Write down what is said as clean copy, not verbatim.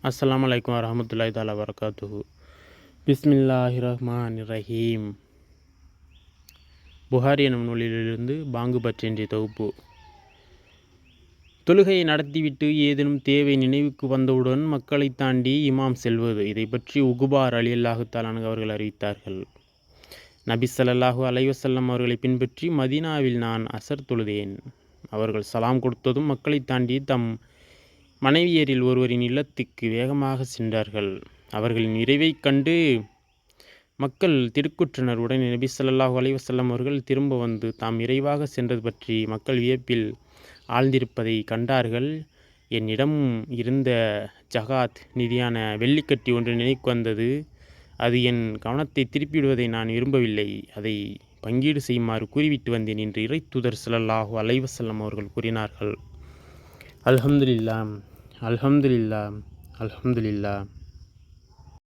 அஸ்ஸலாமு அலைக்கும் வரஹ்மத்துல்லாஹி தஆலா வரகாத்துஹு. பிஸ்மில்லாஹிர் ரஹ்மானிர் ரஹீம். புகாரி எனும் நூலிலிருந்து பாங்கு பற்றிய தொகுப்பு. தொழுகையை நடத்திவிட்டு ஏதேனும் தேவை நினைவுக்கு வந்தவுடன் மக்களை தாண்டி இமாம் செல்வது. இதை பற்றி உகுபார் ரலியல்லாஹு தஆலா அன்ஹு அவர்கள் அறிவித்தார்கள். நபி ஸல்லல்லாஹு அலைஹி வஸல்லம் அவர்களை பின்பற்றி மதீனாவில் நான் அசர் தொழுதேன். அவர்கள் சலாம் கொடுத்ததும் மக்களை தாண்டி தம் மனைவியரில் ஒருவரின் இல்லத்துக்கு வேகமாக சென்றார்கள். அவர்களின் நிறைவைக் கண்டு மக்கள் திடுக்குற்றனர். உடனே நபி ஸல்லல்லாஹு அலைஹி வஸல்லம் அவர்கள் திரும்ப வந்து தாம் விரைவாக சென்றது பற்றி மக்கள் வியப்பில் ஆழ்ந்திருப்பதை கண்டார்கள். என்னிடம் இருந்த ஜகாத் நிதியான வெள்ளிக்கட்டி ஒன்று நினைவுக்கு வந்தது. அது என் கவனத்தை திருப்பிவிடுவதை நான் விரும்பவில்லை. அதை பங்கீடு செய்யுமாறு கூறிவிட்டு வந்தேன் என்று இறைத்தூதர் ஸல்லல்லாஹு அலைஹி வஸல்லம் அவர்கள் கூறினார்கள். அல்ஹம்துலில்லாஹ், அல்ஹம்துலில்லாஹ், அல்ஹம்துலில்லாஹ்.